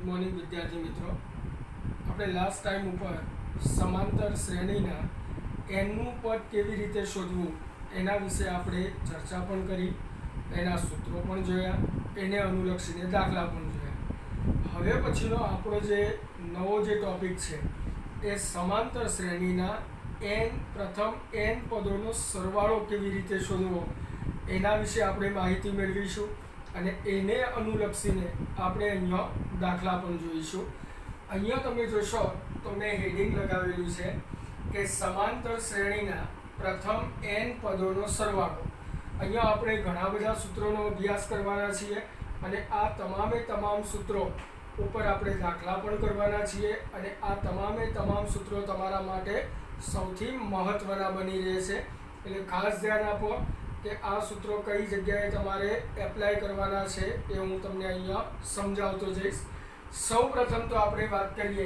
Good morning વિદ્યાર્થી મિત્રો. આપણે લાસ્ટ ટાઈમ ઉપર સમાંતર શ્રેણીના એનનું પદ કેવી રીતે શોધવું એના વિશે આપણે ચર્ચા પણ કરી, એના સૂત્રો પણ જોયા, એને અનુલક્ષીને દાખલા પણ જોયા. હવે પછીનો આપણો જે નવો જે ટૉપિક છે એ સમાંતર શ્રેણીના પ્રથમ n પદોનો સરવાળો કેવી રીતે શોધવો એના વિશે આપણે માહિતી મેળવીશું અને એને અનુલક્ષીને આપણે અહીંયા દાખલા પણ જોઈશું. અહીંયા તમે જોશો તો મેં હેડિંગ લગાવેલું છે કે સમાંતર શ્રેણીના પ્રથમ n પદોનો સરવાળો. અહીંયા આપણે ઘણા બધા સૂત્રોનો અભ્યાસ કરવાના છીએ અને આ તમામ સૂત્રો ઉપર આપણે દાખલા પણ કરવાના છીએ અને આ તમામ સૂત્રો તમારા માટે સૌથી મહત્ત્વના બની રહેશે. એટલે ખાસ ધ્યાન આપો કે આ સૂત્રો કઈ જગ્યાએ તમારે એપ્લાય કરવાના છે એ હું તમને અહીંયા સમજાવતો જઈશ. સૌ પ્રથમ તો આપણે વાત કરીએ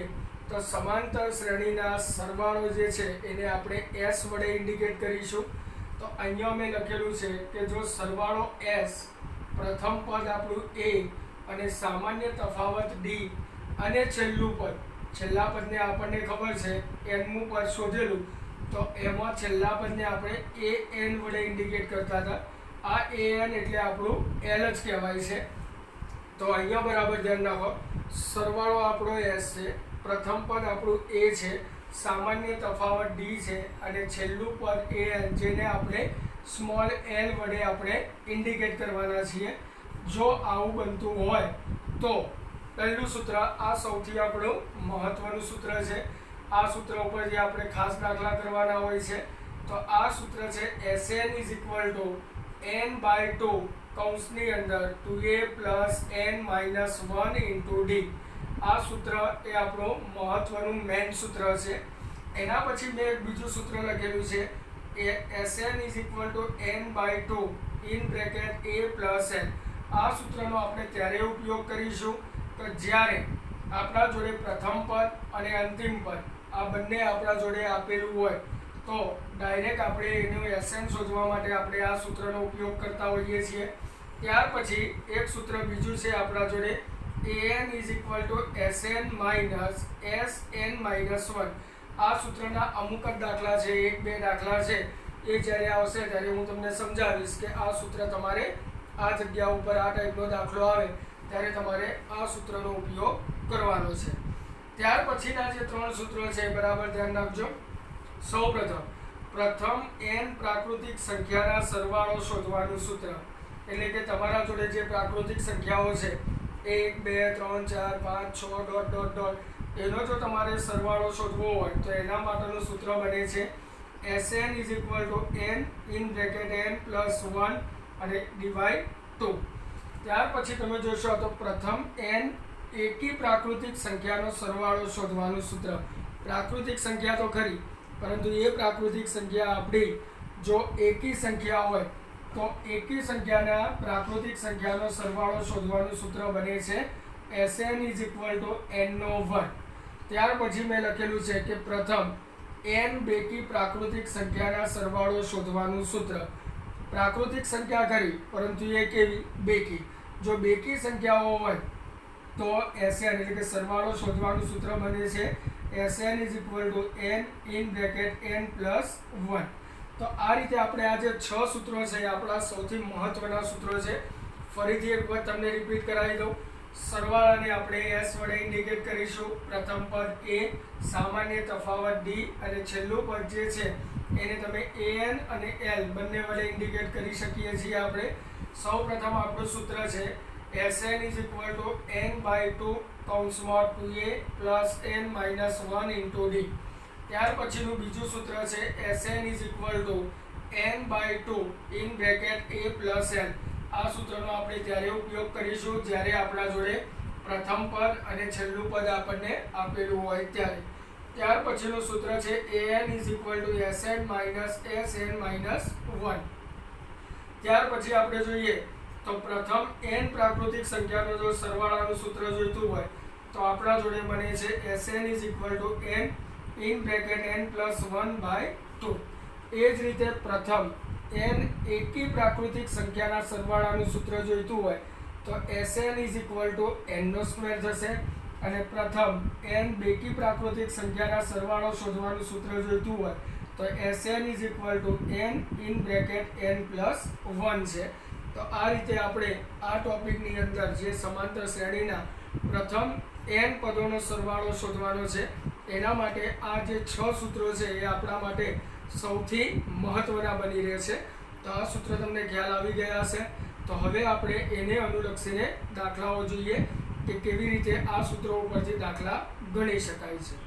તો સમાંતર શ્રેણીના સરવાળો જે છે એને આપણે S વડે ઇન્ડિકેટ કરીશું. તો અહીંયા મેં લખેલું છે કે જો સરવાળો S, પ્રથમ પદ આપણું A અને સામાન્ય તફાવત D અને છેલ્લું પદ, છેલ્લા પદને આપણને ખબર છે nમું પદ શોધેલું, તો એમાં છેલ્લા પદને આપણે an વડે ઇન્ડિકેટ કરતા હતા. આ an એટલે આપણું L જ કહેવાય છે. તો અહીંયા બરાબર ધ્યાન રાખો, સરવાળો આપણો S છે, પ્રથમ પદ આપણું A છે, સામાન્ય તફાવત D છે અને છેલ્લું પદ an જેને આપણે સ્મોલ l વડે આપણે ઇન્ડિકેટ કરવાના છીએ. જો આવું બનતું હોય તો પહેલું સૂત્ર, આ સૌથી આપણું મહત્વનું સૂત્ર છે. આ સૂત્ર ઉપર જે આપણે ખાસ દાખલા કરવાના હોય છે તો આ સૂત્ર છે Sn = n/2 કૌંસની અંદર 2a + n - 1 × D. આ સૂત્ર એ આપણું મહત્વનું મેઇન સૂત્ર છે. એના પછી મેં એક બીજું સૂત્ર લખેલું છે એ Sn = n/2 (a + n). આ સૂત્રનો આપણે ત્યારે ઉપયોગ કરીશું કે જ્યારે આપણા જોડે પ્રથમ પદ અને અંતિમ પદ આ બંને આપણા જોડે આપેલું હોય તો ડાયરેક્ટ આપણે એનું Sn શોધવા માટે આપણે આ સૂત્રનો ઉપયોગ કરતા હોઈએ છીએ. ત્યાર પછી એક સૂત્ર બીજું છે આપણા જોડે an = Sn - Sn - 1. આ સૂત્રના અમુક જ દાખલા છે, 1-2 દાખલા છે, એ જ્યારે આવશે ત્યારે હું તમને સમજાવીશ કે આ સૂત્ર તમારે આ જગ્યા ઉપર આ ટાઈપનો દાખલો આવે ત્યારે તમારે આ સૂત્રનો ઉપયોગ કરવાનો છે. ત્યાર પછીના જે 3 સૂત્રો છે બરાબર ધ્યાન રાખજો. સૌપ્રથમ પ્રથમ n પ્રાકૃતિક સંખ્યાના સરવાળો શોધવાનું સૂત્ર. એટલે કે તમારા જોડે જે પ્રાકૃતિક સંખ્યાઓ છે 1, 2, 3, 4, 5, 6... એનો જો તમારે સરવાળો શોધવો હોય તો એના માટેનું સૂત્ર બને છે Sn = n + 1 અને /2. ત્યાર પછી તમે જોશો તો પ્રથમ n એકી પ્રાકૃતિક સંખ્યાનો સરવાળો શોધવાનું સૂત્ર. પ્રાકૃતિક સંખ્યા તો ખરી, પરંતુ એ પ્રાકૃતિક સંખ્યા આપણી જો એકી સંખ્યા હોય તો એકી સંખ્યાના પ્રાકૃતિક સંખ્યાનો સરવાળો શોધવાનું સૂત્ર બને છે Sn = n/2. ત્યાર પછી મેં લખેલું છે કે પ્રથમ n બેકી પ્રાકૃતિક સંખ્યાના સરવાળો શોધવાનું સૂત્ર. પ્રાકૃતિક સંખ્યા ખરી, પરંતુ એ કેવી? બેકી. જો બેકી સંખ્યાઓ હોય તો Sn એટલે કે સરવાળો શોધવાનું સૂત્ર બને છે Sn = n + 1. તો આ રીતે આપણે આ જે 6 સૂત્રો છે એ આપણા સૌથી મહત્વના સૂત્રો છે. ફરીથી એક વખત તમને રિપીટ કરાવી દઉં. સરવાળાને આપણે S વડે ઇન્ડિકેટ કરીશું, પ્રથમ પદ A, સામાન્ય તફાવત D અને છેલ્લું પદ જે છે એને તમે an અને l બંને વડે ઇન્ડિકેટ કરી શકીએ છીએ આપણે. સૌ પ્રથમ આપણું સૂત્ર છે Sn = n/2 (2a + n - 1 × D). ત્યાર પછીનું બીજું સૂત્ર છે Sn = n/2 (a + n). આ સૂત્રનો આપણે ત્યારે ઉપયોગ કરીશું જ્યારે આપણા જોડે પ્રથમ પદ અને છેલ્લું પદ આપણને આપેલું હોય ત્યારે. ત્યાર પછીનું સૂત્ર છે an = Sn - Sn - 1. ત્યાર પછી આપણે જોઈએ તો પ્રથમ n પ્રાકૃતિક સંખ્યાનો જો સરવાળાનું સૂત્ર જોઈતું હોય તો આપણા જોડે બને છે Sn = n + 1/2. એ જ રીતે પ્રથમ n એકી પ્રાકૃતિક સંખ્યાના સરવાળાનું સૂત્ર જોઈતું હોય તો Sn = n² થશે અને પ્રથમ n બેકી પ્રાકૃતિક સંખ્યાના સરવાળો શોધવાનું સૂત્ર જોઈતું હોય તો Sn = n in bracket n + 1 છે. તો આ રીતે આપણે આ ટોપિકની અંદર જે સમાંતર શ્રેણીના પ્રથમ n પદોનો સરવાળો શોધવાનો છે એના માટે આ જે 6 સૂત્રો છે એ આપણા માટે સૌથી મહત્વના બની રહે છે. તો આ સૂત્ર તમને ખ્યાલ આવી ગયા હશે. તો હવે આપણે એને અનુલક્ષીને દાખલાઓ જોઈએ કે કેવી રીતે આ સૂત્રો ઉપરથી દાખલા ગણી શકાય છે.